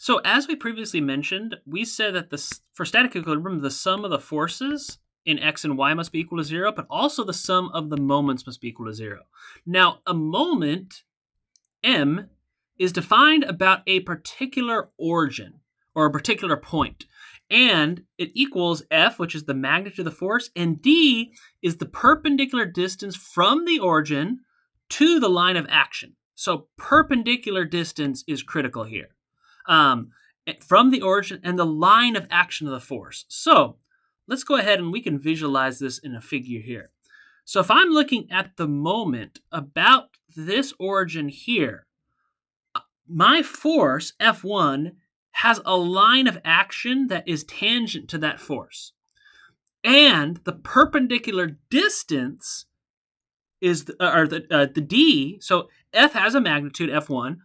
So as we previously mentioned, we said that for static equilibrium, the sum of the forces in x and y must be equal to 0, but also the sum of the moments must be equal to 0. Now, a moment, m, is defined about a particular origin or a particular point. And it equals F, which is the magnitude of the force, and D is the perpendicular distance from the origin to the line of action. So perpendicular distance is critical here. From the origin and the line of action of the force. So let's go ahead and we can visualize this in a figure here. So if I'm looking at the moment about this origin here, my force, F1, has a line of action that is tangent to that force. And the perpendicular distance is the D. So F has a magnitude, F1,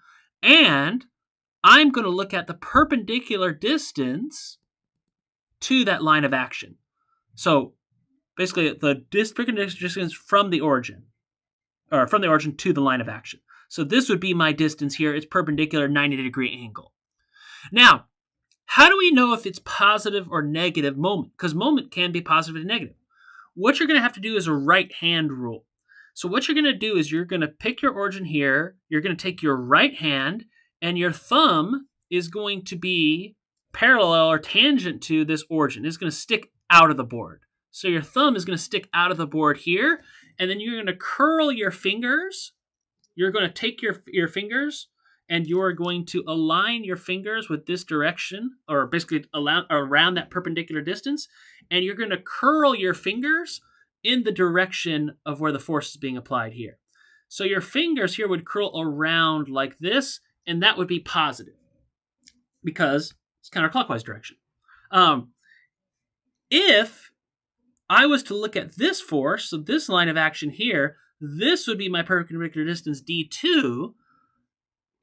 and I'm going to look at the perpendicular distance to that line of action. So basically the perpendicular distance from the origin, or from the origin to the line of action. So this would be my distance here. It's perpendicular 90-degree angle. Now, how do we know if it's positive or negative moment? Because moment can be positive and negative. What you're going to have to do is a right-hand rule. So what you're going to do is you're going to pick your origin here. You're going to take your right hand, and your thumb is going to be parallel or tangent to this origin. It's going to stick out of the board. So your thumb is going to stick out of the board here, and then you're going to curl your fingers. You're going to take your fingers, and you're going to align your fingers with this direction, or basically around that perpendicular distance, and you're going to curl your fingers in the direction of where the force is being applied here. So your fingers here would curl around like this, and that would be positive because it's counterclockwise direction. If I was to look at this force, so this line of action here, this would be my perpendicular distance D2.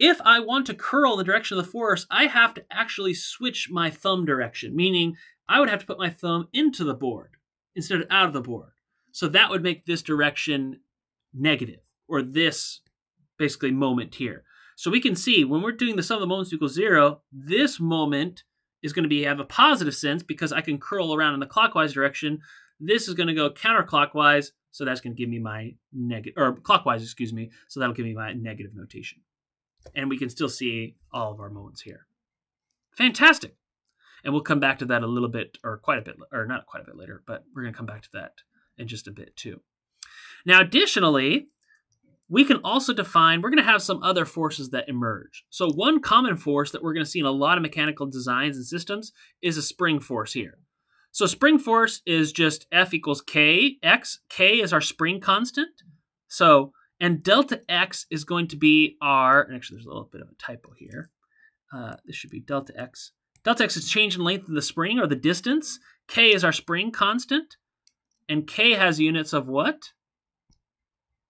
If I want to curl the direction of the force, I have to actually switch my thumb direction, meaning I would have to put my thumb into the board instead of out of the board. So that would make this direction negative, or this basically moment here. So we can see when we're doing the sum of the moments equals 0, this moment is going to have a positive sense because I can curl around in the clockwise direction. This is going to go counterclockwise, so that's going to give me my negative, or clockwise, excuse me, so that'll give me my negative notation. And we can still see all of our moments here. Fantastic. And we'll come back to that a little bit, or quite a bit, or not quite a bit later, but we're going to come back to that in just a bit too. Now, additionally, we can also define, we're going to have some other forces that emerge. So one common force that we're going to see in a lot of mechanical designs and systems is a spring force here. So spring force is just F equals K, X. K is our spring constant. So, and delta X is going to be our, and actually there's a little bit of a typo here. This should be delta X. Delta X is change in length of the spring, or the distance. K is our spring constant. And K has units of what?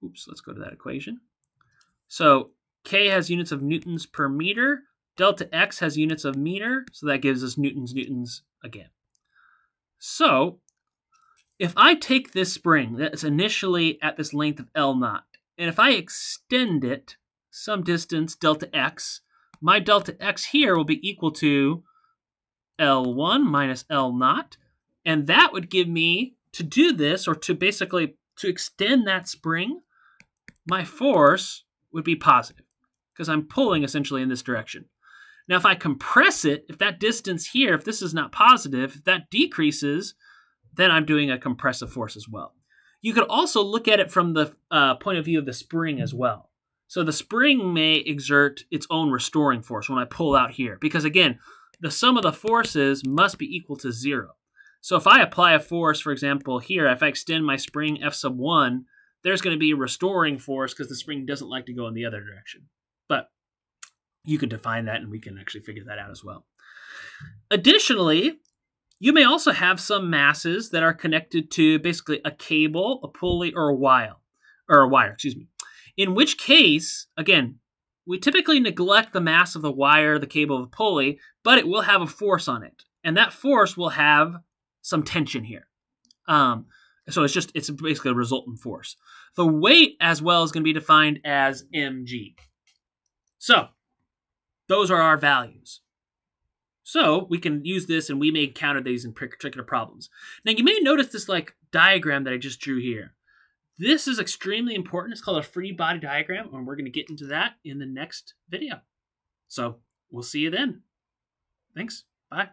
Oops, let's go to that equation. So K has units of newtons per meter. Delta X has units of meter. So that gives us newtons again. So if I take this spring that's initially at this length of L naught, and if I extend it some distance, delta X, my delta X here will be equal to L1 minus L naught. And that would give me, to do this, or to basically to extend that spring, my force would be positive because I'm pulling essentially in this direction. Now, if I compress it, if that distance here, if this is not positive, if that decreases, then I'm doing a compressive force as well. You could also look at it from the point of view of the spring as well. So the spring may exert its own restoring force when I pull out here, because again, the sum of the forces must be equal to 0. So if I apply a force, for example, here, if I extend my spring F sub 1, there's going to be a restoring force because the spring doesn't like to go in the other direction. But you can define that, and we can actually figure that out as well. Additionally, you may also have some masses that are connected to basically a cable, a pulley, or a wire, in which case, again, we typically neglect the mass of the wire, the cable, the pulley, but it will have a force on it. And that force will have some tension here. So it's basically a resultant force. The weight as well is going to be defined as mg. So those are our values. So we can use this, and we may encounter these in particular problems. Now, you may notice this like diagram that I just drew here. This is extremely important. It's called a free body diagram, and we're going to get into that in the next video. So we'll see you then. Thanks. Bye.